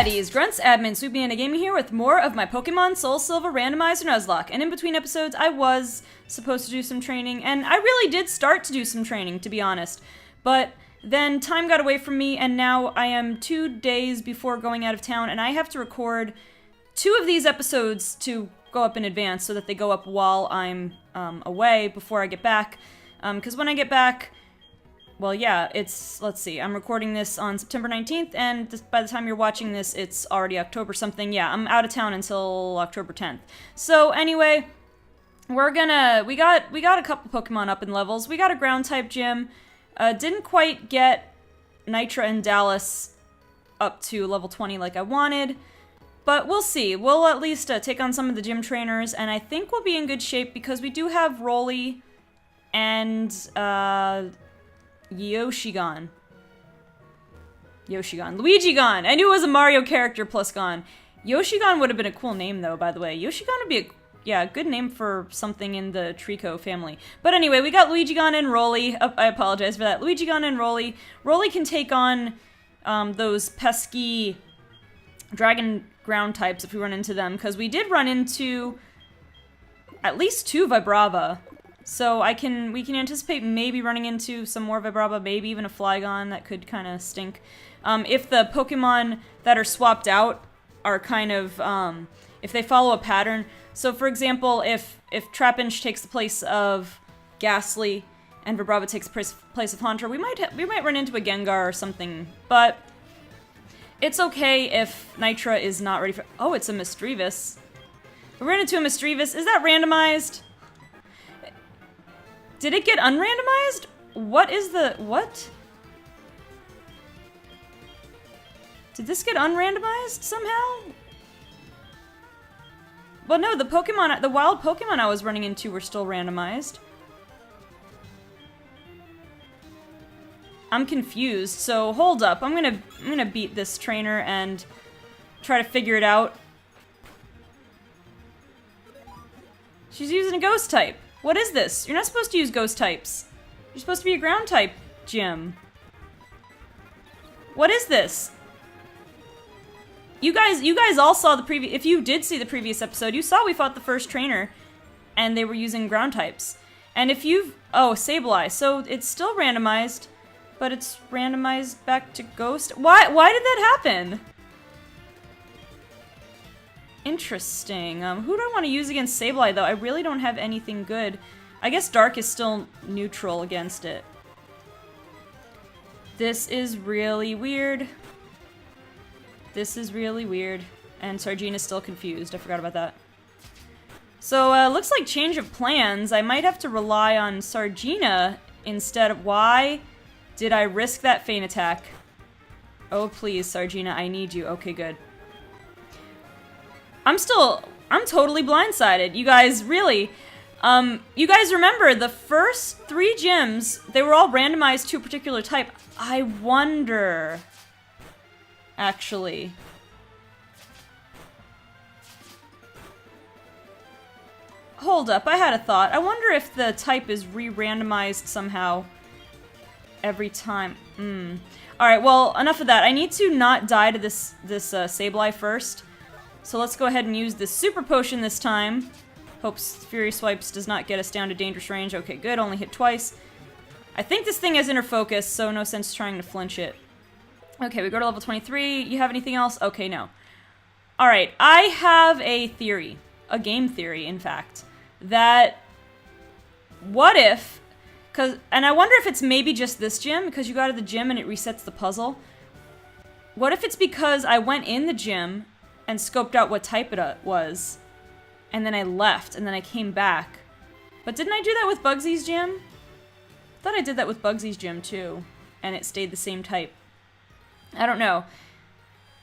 baddies! Grunts admin SweetBananaGaming here with more of my Pokemon Soul Silver Randomizer Nuzlocke. And in between episodes, I was supposed to do some training, and I really did start to do some training, to be honest. But then time got away from me, and now I am 2 days before going out of town, and I have to record 2 of these episodes to go up in advance so that they go up while I'm away before I get back. Because when I get back, well, yeah, let's see, I'm recording this on September 19th, and by the time you're watching this, it's already October something. Yeah, I'm out of town until October 10th. So anyway, we got a couple Pokemon up in levels. We got a ground-type gym. Didn't quite get Nitra and Dallas up to level 20 like I wanted, but we'll see. We'll at least take on some of the gym trainers, and I think we'll be in good shape because we do have Rolly and, Yoshigon. Luigi-Gon! I knew it was a Mario character plus Gon. Yoshigon would have been a cool name, though, by the way. Yoshigon would be a good name for something in the Trico family. But anyway, we got Luigi-Gon and Rolly. Oh, I apologize for that. Luigi-Gon and Rolly. Rolly can take on those pesky dragon ground types if we run into them, because we did run into at least 2 Vibrava. So we can anticipate maybe running into some more Vibrava, maybe even a Flygon. That could kind of stink. If the Pokemon that are swapped out are kind of, if they follow a pattern. So for example, if Trapinch takes the place of Ghastly and Vibrava takes the place of Haunter, we might run into a Gengar or something. But it's okay if Nitra is not ready for... Oh, it's a Misdreavus. We ran into a Misdreavus. Is that randomized? Did it get unrandomized? What? Did this get unrandomized somehow? Well, no, the wild Pokemon I was running into were still randomized. I'm confused, so hold up. I'm gonna beat this trainer and try to figure it out. She's using a ghost type. What is this? You're not supposed to use ghost types. You're supposed to be a ground type gym. What is this? You guys all saw the previous... If you did see the previous episode, you saw we fought the first trainer, and they were using ground types. And if you've... Oh, Sableye. So it's still randomized, but it's randomized back to ghost. Why did that happen? Interesting. Who do I want to use against Sableye, though? I really don't have anything good. I guess Dark is still neutral against it. This is really weird. This is really weird. And Sargina's still confused. I forgot about that. So, looks like change of plans. I might have to rely on Sargina instead of... Why did I risk that feint attack? Oh, please, Sargina, I need you. Okay, good. I'm totally blindsided. You guys, really, you guys remember the first 3 gyms, they were all randomized to a particular type. I wonder, actually. Hold up, I had a thought. I wonder if the type is re-randomized somehow every time. Alright, well, enough of that. I need to not die to this Sableye first. So let's go ahead and use this Super Potion this time. Hopes Fury Swipes does not get us down to dangerous range. Okay, good. Only hit twice. I think this thing has inner focus, so no sense trying to flinch it. Okay, we go to level 23. You have anything else? Okay, no. Alright, I have a theory. A game theory, in fact. That... What if... And I wonder if it's maybe just this gym, because you go to the gym and it resets the puzzle. What if it's because I went in the gym and scoped out what type it was, and then I left, and then I came back. But didn't I do that with Bugsy's gym? I thought I did that with Bugsy's gym, too, and it stayed the same type. I don't know.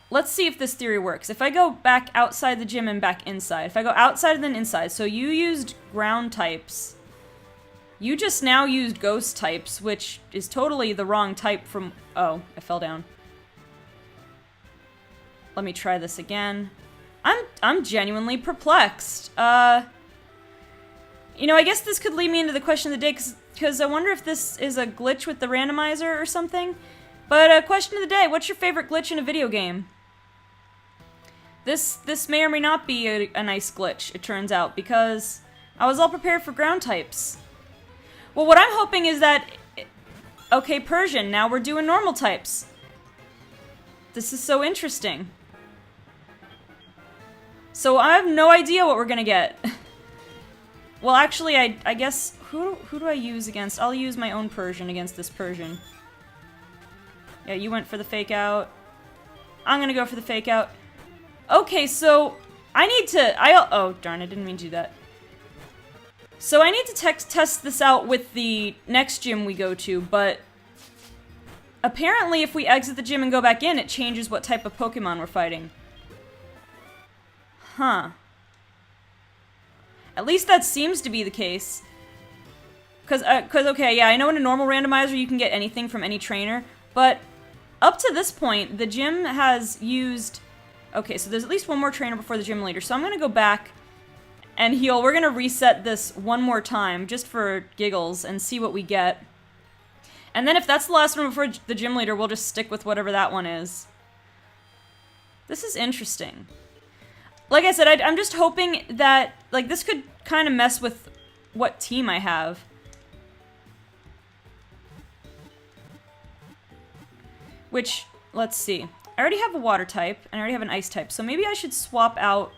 Let's see if this theory works. If I go back outside the gym and back inside, if I go outside and then inside, so you used ground types. You just now used ghost types, which is totally the wrong type from... Oh, I fell down. Let me try this again. I'm genuinely perplexed. You know, I guess this could lead me into the question of the day, because I wonder if this is a glitch with the randomizer or something. But question of the day, what's your favorite glitch in a video game? This may or may not be a nice glitch, it turns out, because I was all prepared for ground types. Well, what I'm hoping is that... Okay, Persian, now we're doing normal types. This is so interesting. So I have no idea what we're gonna get. Well, actually, I guess... Who do I use against? I'll use my own Persian against this Persian. Yeah, you went for the fake out. I'm gonna go for the fake out. Okay, so I need to... oh, darn, I didn't mean to do that. So I need to test this out with the next gym we go to, but... Apparently, if we exit the gym and go back in, it changes what type of Pokemon we're fighting. Huh. At least that seems to be the case. Cause, okay, yeah, I know in a normal randomizer you can get anything from any trainer, but up to this point, the gym has used... Okay, so there's at least one more trainer before the gym leader, so I'm gonna go back and heal. We're gonna reset this one more time, just for giggles, and see what we get. And then if that's the last one before the gym leader, we'll just stick with whatever that one is. This is interesting. Like I said, I'm just hoping that, like, this could kind of mess with what team I have. Which, let's see. I already have a water type, and I already have an ice type, so maybe I should swap out...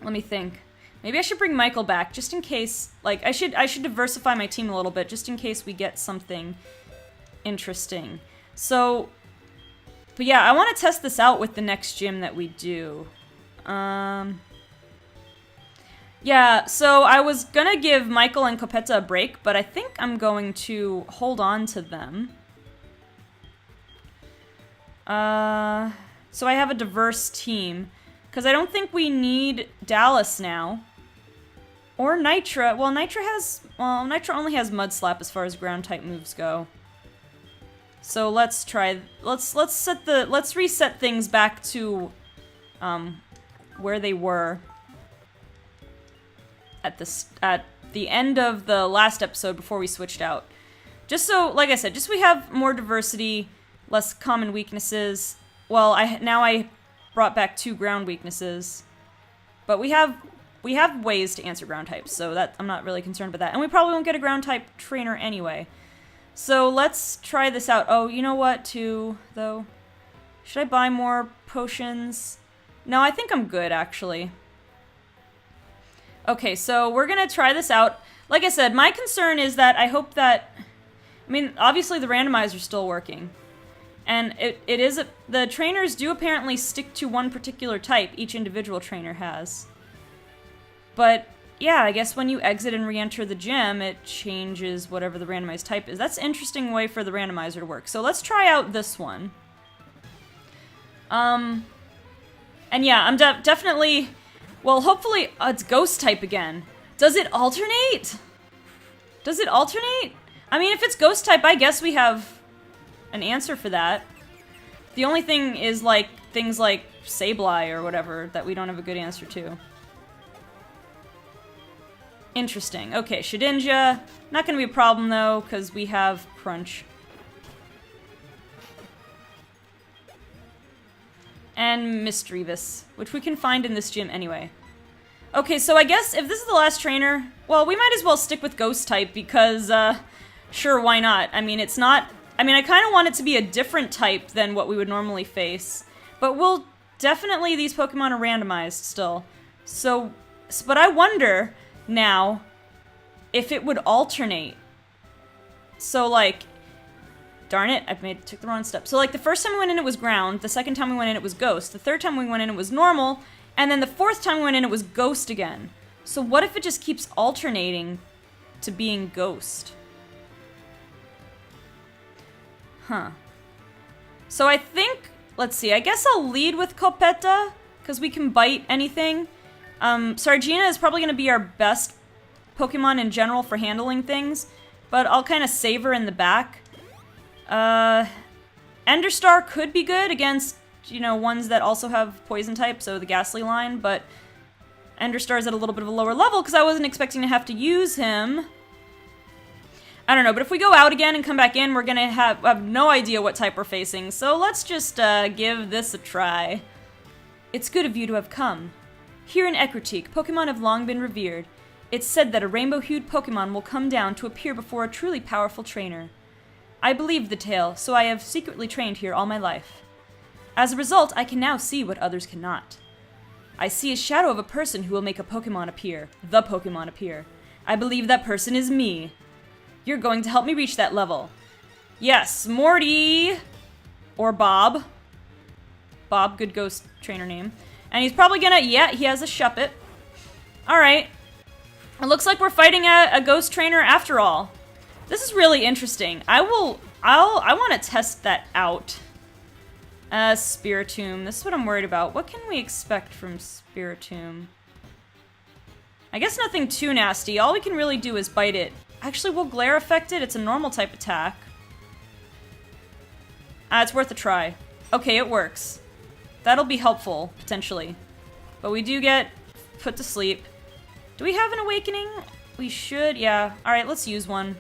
Let me think. Maybe I should bring Michael back, just in case... Like, I should diversify my team a little bit, just in case we get something interesting. So... But yeah, I want to test this out with the next gym that we do. Yeah, so I was gonna give Michael and Copetta a break, but I think I'm going to hold on to them. So I have a diverse team. Because I don't think we need Dallas now. Or Nitra. Well, Nitra only has Mud Slap as far as ground type moves go. So let's try... Let's reset things back to, where they were. At the end of the last episode before we switched out. Just so, like I said, just so we have more diversity, less common weaknesses. Well, now I brought back 2 ground weaknesses. But we have ways to answer ground types, so that I'm not really concerned about that. And we probably won't get a ground type trainer anyway. So let's try this out. Oh, you know what, too, though? Should I buy more potions? No, I think I'm good, actually. Okay, so we're gonna try this out. Like I said, my concern is that I hope that... I mean, obviously the randomizer's still working. And the trainers do apparently stick to one particular type, each individual trainer has. But, yeah, I guess when you exit and re-enter the gym, it changes whatever the randomized type is. That's an interesting way for the randomizer to work. So let's try out this one. And yeah, I'm definitely... Well, hopefully... it's ghost type again. Does it alternate? Does it alternate? I mean, if it's ghost type, I guess we have an answer for that. The only thing is, like, things like Sableye or whatever that we don't have a good answer to. Interesting. Okay, Shedinja. Not gonna be a problem, though, because we have Crunch. And Misdreavus, which we can find in this gym anyway. Okay, so I guess if this is the last trainer, well, we might as well stick with Ghost type because, sure, why not? I mean, it's not... I mean, I kind of want it to be a different type than what we would normally face. But we'll... Definitely, these Pokemon are randomized still. So... But I wonder, now, if it would alternate. So, like... Darn it, took the wrong step. So, like, the first time we went in, it was ground. The second time we went in, it was ghost. The third time we went in, it was normal. And then the fourth time we went in, it was ghost again. So what if it just keeps alternating to being ghost? Huh. So I think, let's see, I guess I'll lead with Copetta, because we can bite anything. Sargina is probably going to be our best Pokemon in general for handling things, but I'll kind of save her in the back. Enderstar could be good against, you know, ones that also have poison type, so the Ghastly line, but Enderstar's at a little bit of a lower level because I wasn't expecting to have to use him. I don't know, but if we go out again and come back in, we're gonna have no idea what type we're facing, so let's just give this a try. It's good of you to have come. Here in Eclipse, Pokémon have long been revered. It's said that a rainbow-hued Pokémon will come down to appear before a truly powerful trainer. I believe the tale, so I have secretly trained here all my life. As a result, I can now see what others cannot. I see a shadow of a person who will make a Pokémon appear. The Pokémon appear. I believe that person is me. You're going to help me reach that level. Yes, Morty! Or Bob. Bob, good ghost trainer name. And he's probably gonna, yeah, he has a Shuppet. Alright. It looks like we're fighting a ghost trainer after all. This is really interesting. I want to test that out. Spiritomb. This is what I'm worried about. What can we expect from Spiritomb? I guess nothing too nasty. All we can really do is bite it. Actually, will glare affect it? It's a normal type attack. It's worth a try. Okay, it works. That'll be helpful, potentially. But we do get put to sleep. Do we have an awakening? We should, yeah. Alright, let's use one.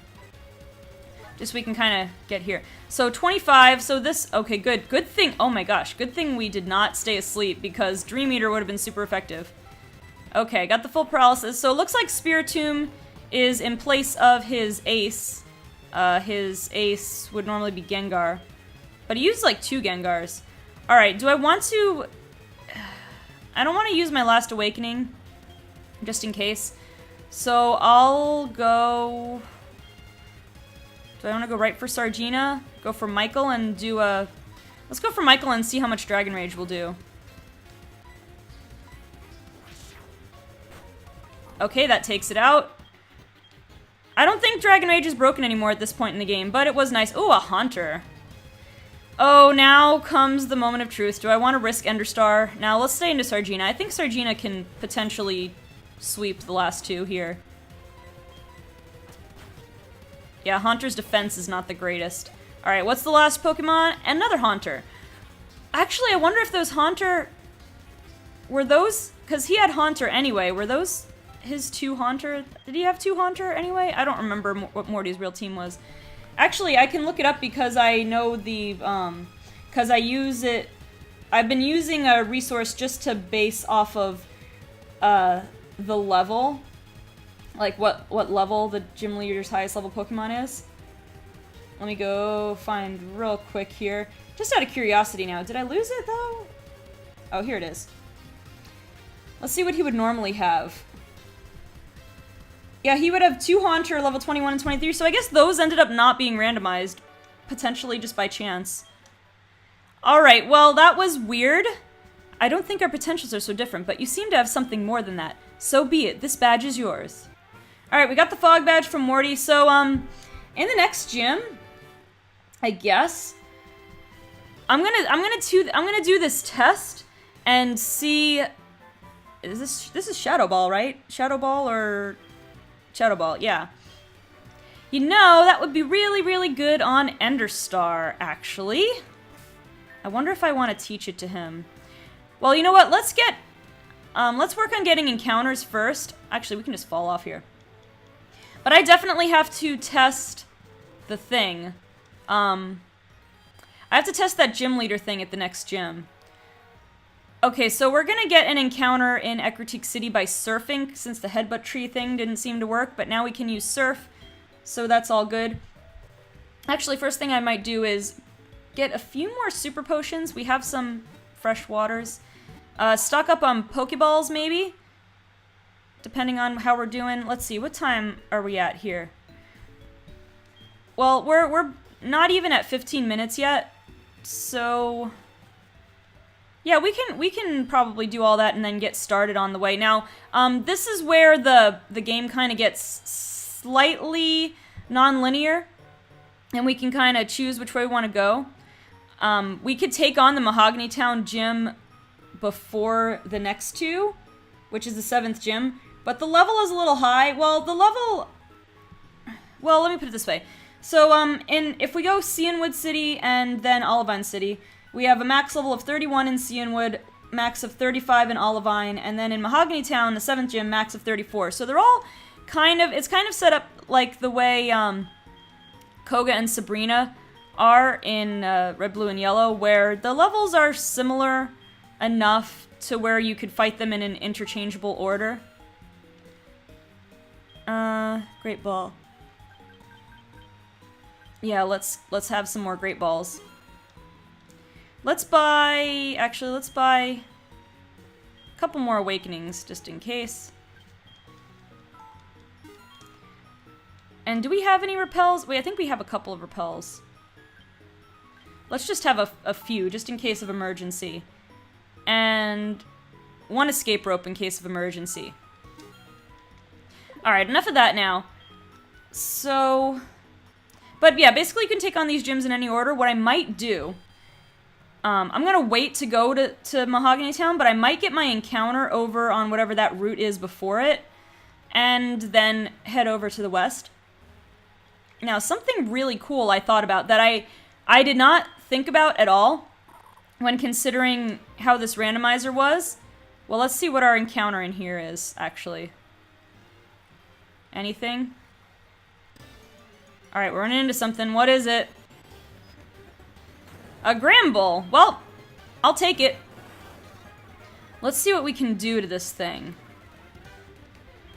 Just so we can kind of get here. So 25, so this, okay, good. Good thing, oh my gosh, good thing we did not stay asleep because Dream Eater would have been super effective. Okay, got the full paralysis. So it looks like Spiritomb is in place of his ace. His ace would normally be Gengar. But he used like 2 Gengars. Alright, do I want to... I don't want to use my last awakening, just in case. So I'll go... Do I want to go right for Sargina? Go for Michael and do a... Let's go for Michael and see how much Dragon Rage will do. Okay, that takes it out. I don't think Dragon Rage is broken anymore at this point in the game, but it was nice. Ooh, a Haunter. Oh, now comes the moment of truth. Do I want to risk Enderstar? Now, let's stay into Sargina. I think Sargina can potentially sweep the last 2 here. Yeah, Haunter's defense is not the greatest. Alright, what's the last Pokemon? Another Haunter. Actually, I wonder if those Haunter... Were those... Because he had Haunter anyway. Were those his 2 Haunter? Did he have 2 Haunter anyway? I don't remember what Morty's real team was. Actually, I can look it up because I know the... Because I use it... I've been using a resource just to base off of the level. Like, what level the gym leader's highest level Pokemon is. Let me go find real quick here. Just out of curiosity now. Did I lose it, though? Oh, here it is. Let's see what he would normally have. Yeah, he would have 2 Haunter, level 21 and 23, so I guess those ended up not being randomized. Potentially just by chance. Alright, well, that was weird. I don't think our potentials are so different, but you seem to have something more than that. So be it. This badge is yours. Alright, we got the Fog Badge from Morty, so, in the next gym, I guess, I'm gonna do this test and see... This is Shadow Ball, right? Shadow Ball or... Shadow Ball, yeah. You know, that would be really, really good on Enderstar, actually. I wonder if I want to teach it to him. Well, you know what? Let's work on getting encounters first. Actually, we can just fall off here. But I definitely have to test the thing. I have to test that gym leader thing at the next gym. Okay, so we're gonna get an encounter in Ecruteak City by surfing, since the headbutt tree thing didn't seem to work, but now we can use surf, so that's all good. Actually, first thing I might do is get a few more super potions. We have some fresh waters. Stock up on Pokeballs, maybe? Depending on how we're doing. Let's see, what time are we at here? Well, we're not even at 15 minutes yet, so... Yeah, we can probably do all that and then get started on the way. Now, this is where the game kind of gets slightly non-linear, and we can kind of choose which way we want to go. We could take on the Mahogany Town gym before the next 2, which is the 7th gym, but the level is a little high. Well, the level... Well, let me put it this way. So, if we go Cianwood City and then Olivine City... We have a max level of 31 in Cianwood, max of 35 in Olivine, and then in Mahogany Town, the 7th gym, max of 34. So they're all kind of, it's kind of set up like the way Koga and Sabrina are in Red, Blue, and Yellow, where the levels are similar enough to where you could fight them in an interchangeable order. Great ball. Yeah, let's have some more great balls. Let's buy a couple more awakenings just in case. And do we have any repels? Wait, I think we have a couple of repels. Let's just have a few, just in case of emergency. And one escape rope in case of emergency. Alright, enough of that now. So... But yeah, basically you can take on these gyms in any order. What I might do... I'm gonna wait to go to Mahogany Town, but I might get my encounter over on whatever that route is before it. And then head over to the west. Now, something really cool I thought about that I did not think about at all when considering how this randomizer was. Well, let's see what our encounter in here is, actually. Anything? Alright, we're running into something. What is it? A Scrambled. Well, I'll take it. Let's see what we can do to this thing.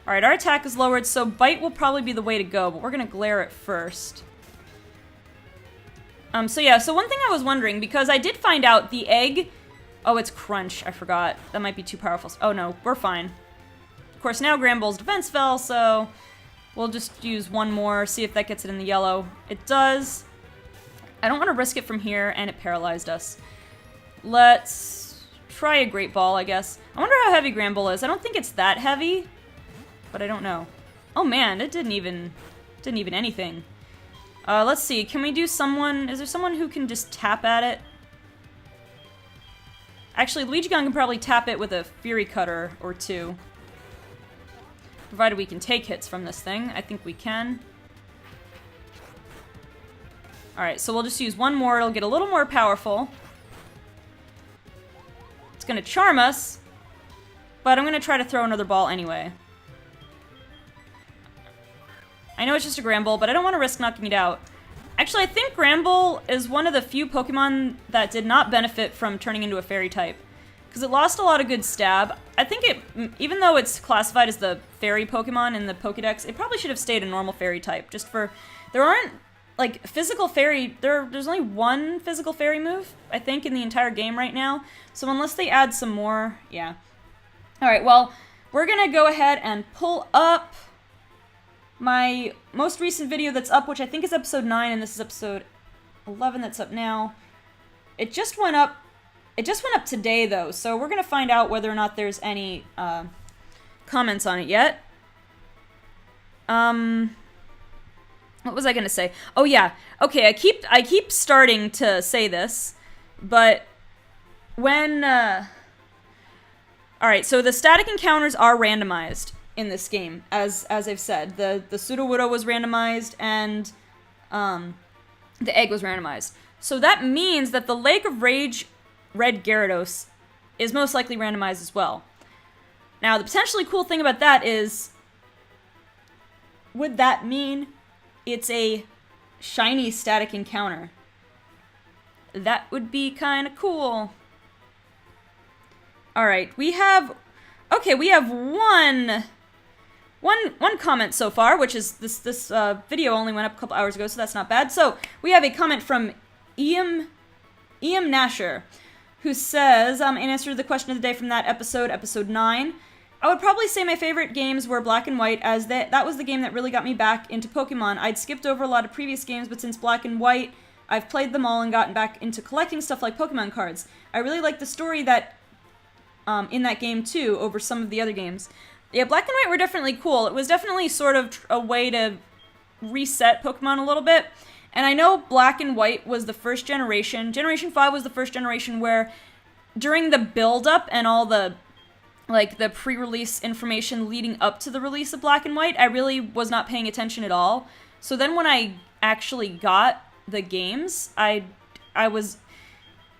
Alright, our attack is lowered, so Bite will probably be the way to go, but we're gonna glare it first. So yeah, so one thing I was wondering, because I did find out the egg... Oh, it's Crunch, I forgot. That might be too powerful. Oh no, we're fine. Of course, now Scrambled's defense fell, so... We'll just use one more, see if that gets it in the yellow. It does. I don't want to risk it from here, and it paralyzed us. Let's try a Great Ball, I guess. I wonder how heavy Scrambled is. I don't think it's that heavy, but I don't know. Oh man, it didn't even anything. Let's see, can we do someone... Is there someone who can just tap at it? Actually, Luigi can probably tap it with a Fury Cutter or two. Provided we can take hits from this thing. I think we can. Alright, so we'll just use one more. It'll get a little more powerful. It's gonna charm us, but I'm gonna try to throw another ball anyway. I know it's just a Scrambled, but I don't want to risk knocking it out. Actually, I think Scrambled is one of the few Pokemon that did not benefit from turning into a Fairy type. Because it lost a lot of good stab. I think it, even though it's classified as the Fairy Pokemon in the Pokedex, it probably should have stayed a normal Fairy type. Just for, there aren't, like, physical Fairy, there's only one physical Fairy move, I think, in the entire game right now. So unless they add some more, yeah. Alright, well, we're gonna go ahead and pull up my most recent video that's up, which I think is episode 9, and this is episode 11 that's up now. It just went up today, though, so we're gonna find out whether or not there's any comments on it yet. What was I gonna say? Oh yeah, okay. I keep starting to say this, but when all right, so the static encounters are randomized in this game, as I've said. The Sudowoodo was randomized, and the egg was randomized. So that means that the Lake of Rage Red Gyarados is most likely randomized as well. Now, the potentially cool thing about that is, would that mean it's a shiny static encounter? That would be kind of cool. Alright, we have one comment so far, which is this video only went up a couple hours ago, so that's not bad. So, we have a comment from Iam Nasher, who says, in answer to the question of the day from that episode 9, I would probably say my favorite games were Black and White, as that was the game that really got me back into Pokemon. I'd skipped over a lot of previous games, but since Black and White, I've played them all and gotten back into collecting stuff like Pokemon cards. I really like the story that in that game, too, over some of the other games. Yeah, Black and White were definitely cool. It was definitely sort of a way to reset Pokemon a little bit. And I know Black and White was the first generation. Generation 5 was the first generation where during the build-up and all the, like, the pre-release information leading up to the release of Black and White, I really was not paying attention at all. So then when I actually got the games, I was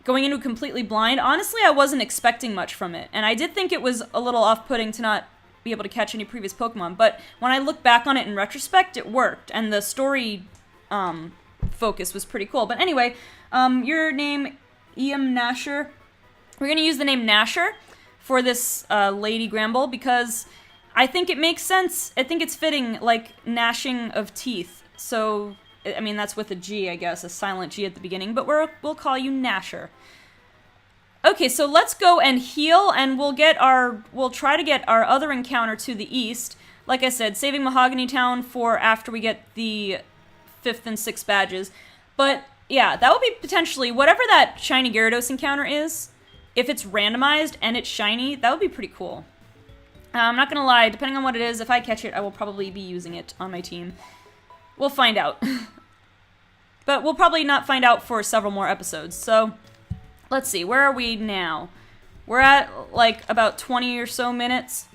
going into completely blind. Honestly, I wasn't expecting much from it. And I did think it was a little off-putting to not be able to catch any previous Pokemon. But when I look back on it in retrospect, it worked. And the story focus was pretty cool. But anyway, your name, Iam Nasher. We're going to use the name Nasher for this Lady Gramble, because I think it makes sense. I think it's fitting, like, gnashing of teeth. So, I mean, that's with a G, I guess, a silent G at the beginning, but we'll call you Gnasher. Okay, so let's go and heal, and we'll try to get our other encounter to the east. Like I said, saving Mahogany Town for after we get the 5th and 6th badges. But, yeah, that would be potentially, whatever that shiny Gyarados encounter is, if it's randomized and it's shiny, that would be pretty cool. I'm not gonna lie, depending on what it is, if I catch it, I will probably be using it on my team. We'll find out. But we'll probably not find out for several more episodes, so let's see, where are we now? We're at, like, about 20 or so minutes.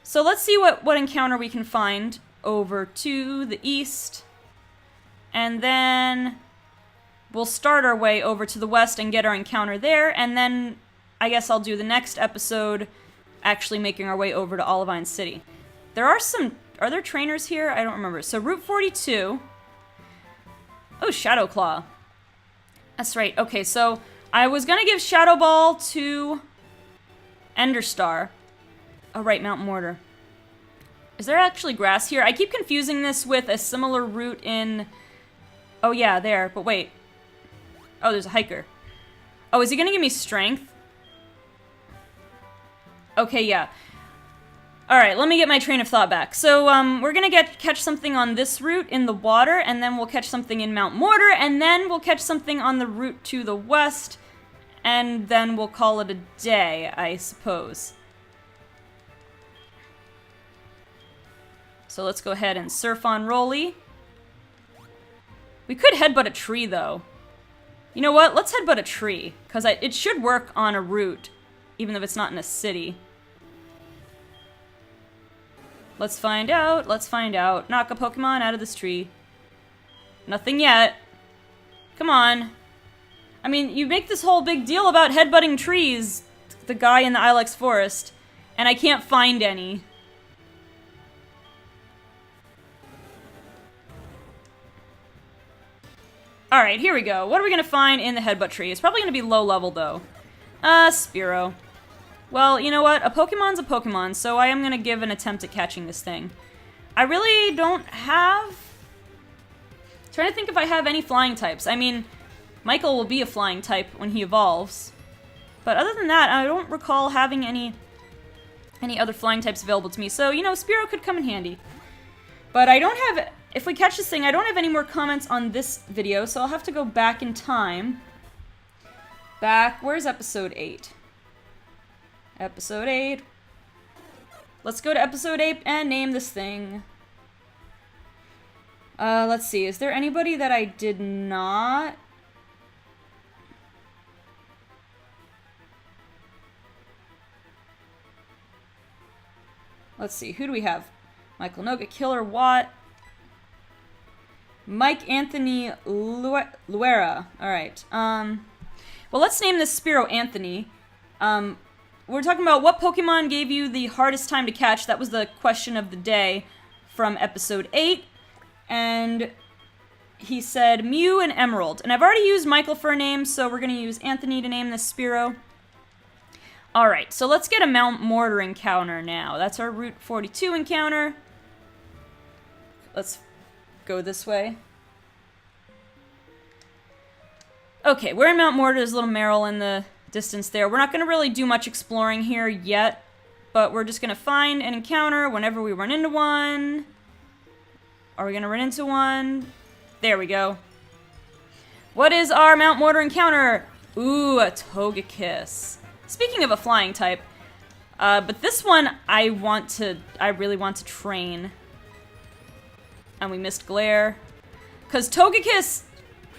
So let's see what encounter we can find over to the east. And then we'll start our way over to the west and get our encounter there, and then I guess I'll do the next episode actually making our way over to Olivine City. Are there trainers here? I don't remember. So Route 42. Oh, Shadow Claw. That's right. Okay, so I was gonna give Shadow Ball to Enderstar. Oh, right, Mount Mortar. Is there actually grass here? I keep confusing this with a similar route in... Oh, yeah, there. But wait. Oh, there's a hiker. Oh, is he gonna give me strength? Okay, yeah. Alright, let me get my train of thought back. So, we're gonna catch something on this route in the water, and then we'll catch something in Mount Mortar, and then we'll catch something on the route to the west, and then we'll call it a day, I suppose. So let's go ahead and surf on Rolly. We could headbutt a tree, though. You know what? Let's headbutt a tree, because it should work on a route, even if it's not in a city. Let's find out. Let's find out. Knock a Pokemon out of this tree. Nothing yet. Come on. I mean, you make this whole big deal about headbutting trees, the guy in the Ilex Forest, and I can't find any. Alright, here we go. What are we gonna find in the headbutt tree? It's probably gonna be low level, though. Spearow. Well, you know what? A Pokemon's a Pokemon, so I am gonna give an attempt at catching this thing. I really don't have... Trying to think if I have any flying types. I mean, Michael will be a flying type when he evolves. But other than that, I don't recall having any other flying types available to me. So, you know, Spearow could come in handy. But I don't have... If we catch this thing, I don't have any more comments on this video, so I'll have to go back in time. Where's episode 8? Episode 8. Let's go to episode 8 and name this thing. Let's see. Is there anybody that I did not? Let's see. Who do we have? Michael Noga, Killer Watt. Mike Anthony Luera. Alright. Well, let's name this Spearow Anthony. We're talking about what Pokemon gave you the hardest time to catch. That was the question of the day from episode 8. And he said Mew and Emerald. And I've already used Michael for a name, so we're going to use Anthony to name this Spearow. Alright, so let's get a Mount Mortar encounter now. That's our Route 42 encounter. Let's go this way. Okay, we're in Mount Mortar. There's a little Marill in the distance there. We're not going to really do much exploring here yet, but we're just going to find an encounter whenever we run into one. Are we going to run into one? There we go. What is our Mount Mortar encounter? Ooh, a Togekiss. Speaking of a flying type, but this one I really want to train. And we missed Glare. Because Togekiss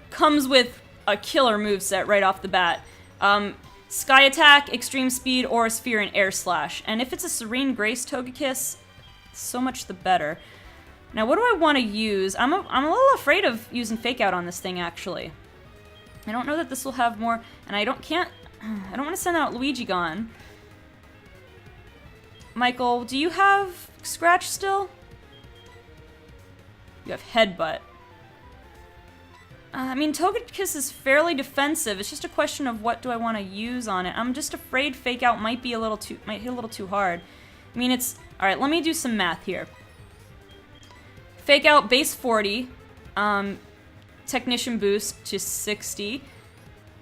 comes with a killer moveset right off the bat. Sky Attack, Extreme Speed, Aura Sphere, and Air Slash. And if it's a Serene Grace Togekiss, so much the better. Now, what do I want to use? I'm a little afraid of using Fake Out on this thing, actually. I don't know that this will have more, and I don't want to send out Luigi Gone. Michael, do you have Scratch still? You have Headbutt. I mean, Togekiss is fairly defensive. It's just a question of what do I want to use on it. I'm just afraid Fake Out might hit a little too hard. I mean, it's... Alright, let me do some math here. Fake Out, base 40. Technician boost to 60.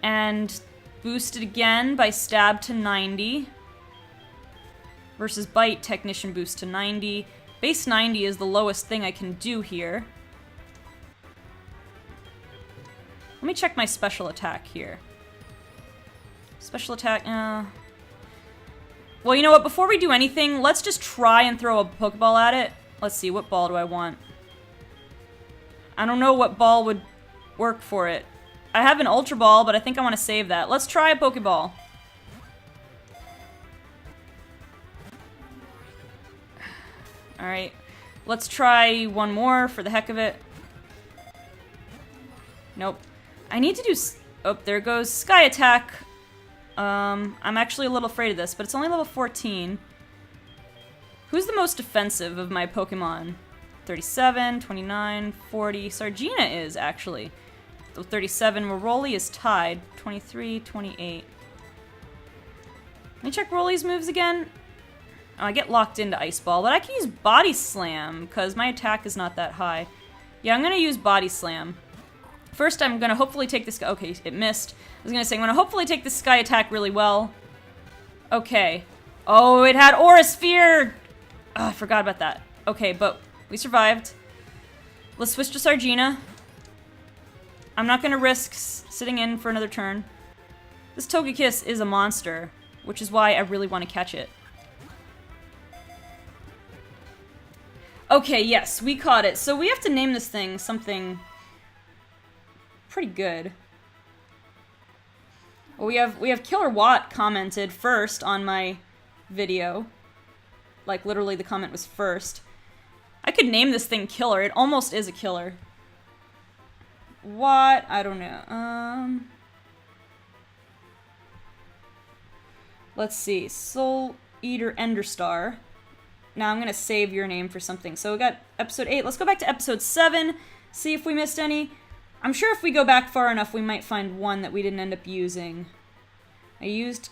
And boosted again by Stab to 90. Versus Bite, Technician boost to 90. Base 90 is the lowest thing I can do here. Let me check my special attack here. Special attack, well, you know what? Before we do anything, let's just try and throw a Pokeball at it. Let's see, what ball do I want? I don't know what ball would work for it. I have an Ultra Ball, but I think I want to save that. Let's try a Pokeball. Alright. Let's try one more for the heck of it. Nope. I need to do... Oh, there goes Sky Attack. I'm actually a little afraid of this, but it's only level 14. Who's the most defensive of my Pokemon? 37, 29, 40. Sargina is, actually. 37. Rolly is tied. 23, 28. Let me check Rolly's moves again. Oh, I get locked into Ice Ball, but I can use Body Slam, because my attack is not that high. Yeah, I'm going to use Body Slam. First, I'm going to hopefully take this... Okay, it missed. I was going to say, I'm going to hopefully take this Sky Attack really well. Okay. Oh, it had Aura Sphere! Oh, I forgot about that. Okay, but we survived. Let's switch to Sargina. I'm not going to risk sitting in for another turn. This Togekiss is a monster, which is why I really want to catch it. Okay, yes, we caught it. So we have to name this thing something pretty good. Well, we have Killer Watt commented first on my video. Like, literally the comment was first. I could name this thing Killer. It almost is a killer. What? I don't know. Let's see. Soul Eater Enderstar. Now I'm going to save your name for something. So we got episode 8. Let's go back to episode 7. See if we missed any. I'm sure if we go back far enough, we might find one that we didn't end up using. I used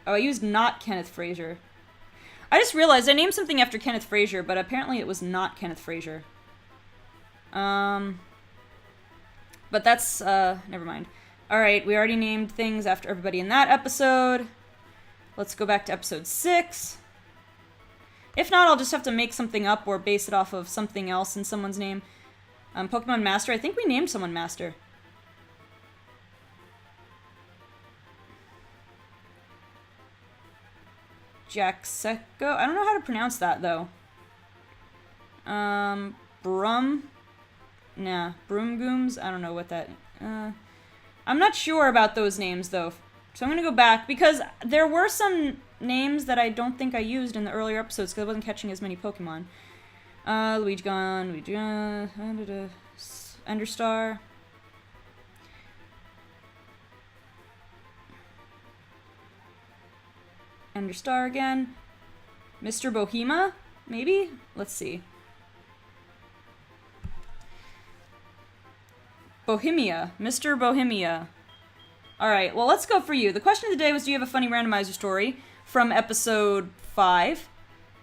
not Kenneth Frazier. I just realized I named something after Kenneth Frazier, but apparently it was not Kenneth Frazier. But that's, never mind. Alright, we already named things after everybody in that episode. Let's go back to episode 6. If not, I'll just have to make something up or base it off of something else in someone's name. Pokemon Master. I think we named someone Master. Jackseko? I don't know how to pronounce that, though. Brum? Nah. Broomgooms? I don't know what that... I'm not sure about those names, though. So I'm gonna go back, because there were some names that I don't think I used in the earlier episodes, because I wasn't catching as many Pokemon. Luigi, Enderstar. Enderstar again. Mr. Bohema? Maybe? Let's see. Bohemia. Mr. Bohemia. Alright, well, let's go for you. The question of the day was, do you have a funny randomizer story from episode 5?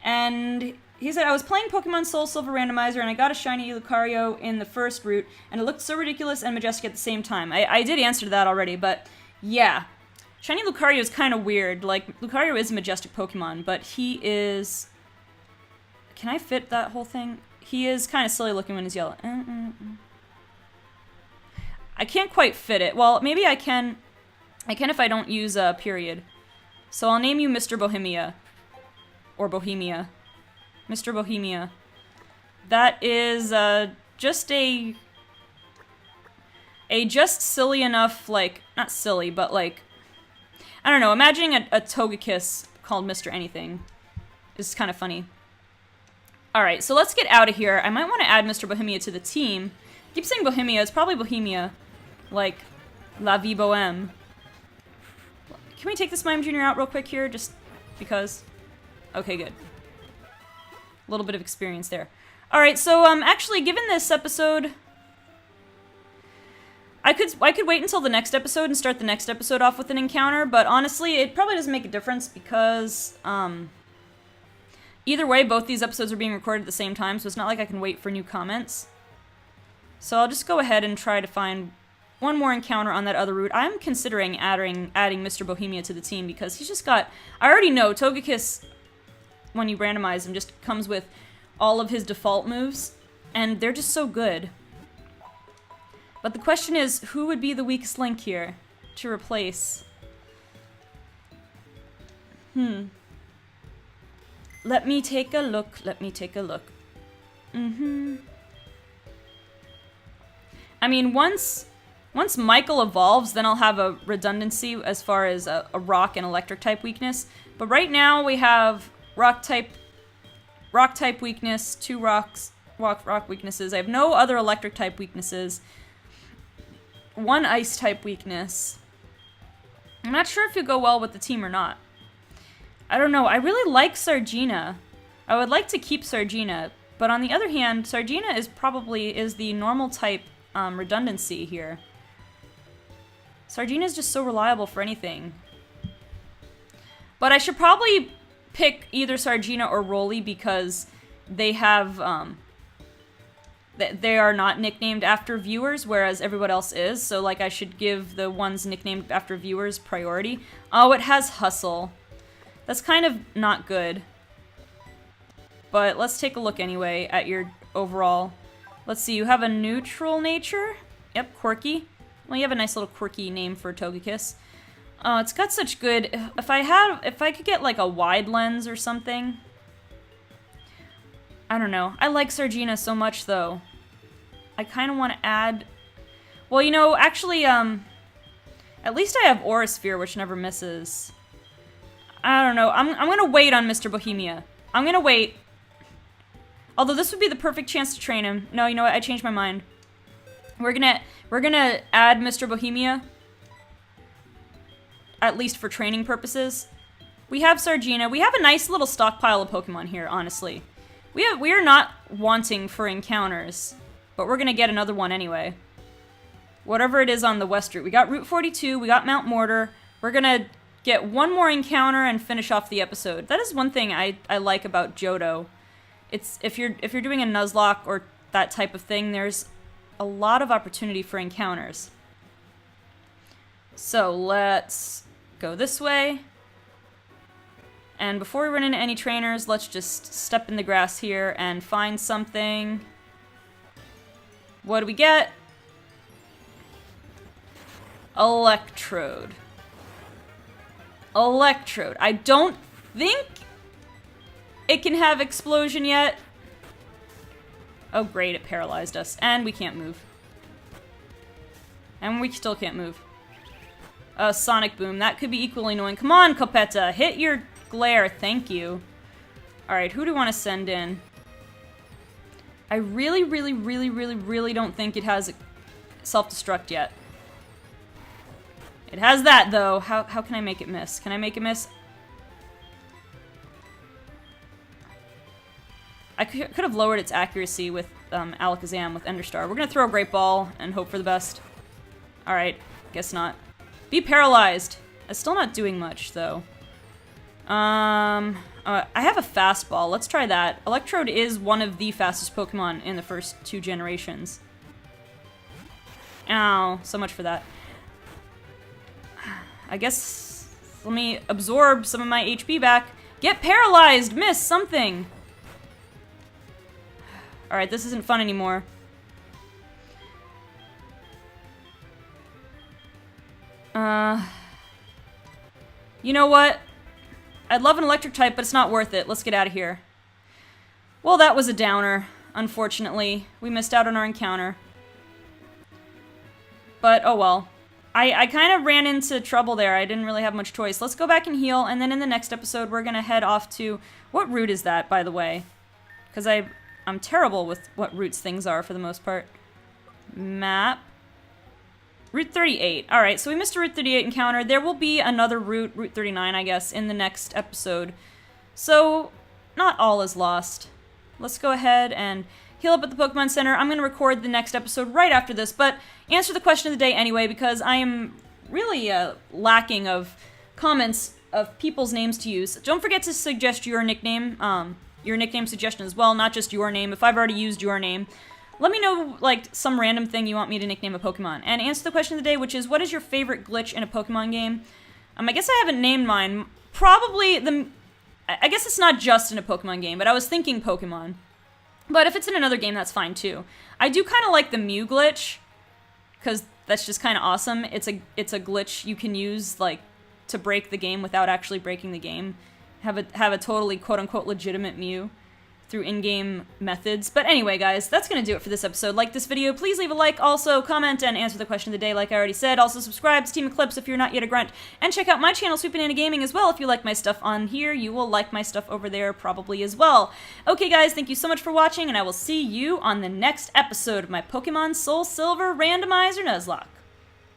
And he said, I was playing Pokemon Soul Silver Randomizer, and I got a shiny Lucario in the first route, and it looked so ridiculous and majestic at the same time. I did answer to that already, but yeah. Shiny Lucario is kind of weird. Like, Lucario is a majestic Pokemon, but he is... Can I fit that whole thing? He is kind of silly looking when he's yellow. I can't quite fit it. Well, maybe I can. I can if I don't use a period. So I'll name you Mr. Bohemia. Or Bohemia. Mr. Bohemia. That is, just a just silly enough, like, not silly, but like, I don't know, imagining a Togekiss called Mr. Anything is kind of funny. Alright, so let's get out of here. I might want to add Mr. Bohemia to the team. I keep saying Bohemia, it's probably Bohemia. Like, La Vie Bohème. Can we take this Mime Jr. out real quick here, just because? Okay, good. A little bit of experience there. Alright, so, actually, given this episode... I could wait until the next episode and start the next episode off with an encounter, but honestly, it probably doesn't make a difference because, either way, both these episodes are being recorded at the same time, so it's not like I can wait for new comments. So I'll just go ahead and try to find one more encounter on that other route. I'm considering adding Mr. Bohemia to the team because he's just got... I already know Togekiss, when you randomize him, just comes with all of his default moves, and they're just so good. But the question is, who would be the weakest link here to replace? Let me take a look. I mean, once Michael evolves, then I'll have a redundancy as far as a rock and electric type weakness. But right now we have rock type weakness, 2 rock weaknesses. I have no other electric type weaknesses. 1 ice type weakness. I'm not sure if it'll go well with the team or not. I don't know. I really like Sargina. I would like to keep Sargina, but on the other hand, Sargina is the normal type redundancy here. Sargina is just so reliable for anything. But I should probably pick either Sargina or Rolly because they have they are not nicknamed after viewers, whereas everyone else is, so like I should give the ones nicknamed after viewers priority. Oh, it has Hustle. That's kind of not good. But let's take a look anyway at your overall. Let's see, you have a neutral nature? Yep, quirky. Well, you have a nice little quirky name for Togekiss. Oh, it's got such good... If I could get like a wide lens or something... I don't know. I like Sargina so much, though. I kind of want to add... Well, you know, actually, at least I have Aura Sphere, which never misses. I don't know. I'm gonna wait on Mr. Bohemia. I'm gonna wait. Although this would be the perfect chance to train him. No, you know what? I changed my mind. We're gonna add Mr. Bohemia. At least for training purposes. We have Sargina. We have a nice little stockpile of Pokemon here, honestly. We are not wanting for encounters, but we're gonna get another one anyway. Whatever it is on the west route. We got Route 42, we got Mount Mortar. We're gonna get one more encounter and finish off the episode. That is one thing I like about Johto. It's if you're doing a Nuzlocke or that type of thing, there's a lot of opportunity for encounters. So let's go this way. And before we run into any trainers, let's just step in the grass here and find something. What do we get? Electrode. Electrode. I don't think it can have explosion yet. Oh great, it paralyzed us. And we can't move. And we still can't move. Sonic Boom. That could be equally annoying. Come on, Copetta. Hit your... glare, thank you. Alright, who do we want to send in? I really don't think it has self-destruct yet. It has that, though. How can I make it miss? Can I make it miss? I could have lowered its accuracy with Alakazam with Enderstar. We're gonna throw a Great Ball and hope for the best. Alright, guess not. Be paralyzed! It's still not doing much, though. I have a fastball. Let's try that. Electrode is one of the fastest Pokemon in the first 2 generations. Ow, so much for that. I guess let me absorb some of my HP back. Get paralyzed! Miss something! Alright, this isn't fun anymore. You know what? I'd love an electric type, but it's not worth it. Let's get out of here. Well, that was a downer, unfortunately. We missed out on our encounter. But, oh well. I kind of ran into trouble there. I didn't really have much choice. Let's go back and heal, and then in the next episode, we're gonna head off to... What route is that, by the way? Because I'm terrible with what routes things are, for the most part. Map. Route 38. Alright, so we missed a Route 38 encounter. There will be another route, Route 39, I guess, in the next episode. So, not all is lost. let's go ahead and heal up at the Pokemon Center. I'm going to record the next episode right after this, but answer the question of the day anyway, because I am really lacking of comments of people's names to use. Don't forget to suggest your nickname suggestion as well, not just your name. If I've already used your name, let me know, like, some random thing you want me to nickname a Pokemon. And answer the question of the day, which is, what is your favorite glitch in a Pokemon game? I guess I haven't named mine. Probably I guess it's not just in a Pokemon game, but I was thinking Pokemon. But if it's in another game, that's fine too. I do kind of like the Mew glitch, because that's just kind of awesome. It's a glitch you can use, like, to break the game without actually breaking the game. Have a totally quote-unquote legitimate Mew through in-game methods. But anyway, guys, that's gonna do it for this episode. Like this video, please leave a like, also comment and answer the question of the day like I already said. Also subscribe to Team Eclipse if you're not yet a grunt, and check out my channel, SweetBananaGaming, as well. If you like my stuff on here, you will like my stuff over there probably as well. Okay, guys, thank you so much for watching, and I will see you on the next episode of my Pokemon Soul Silver Randomizer Nuzlocke.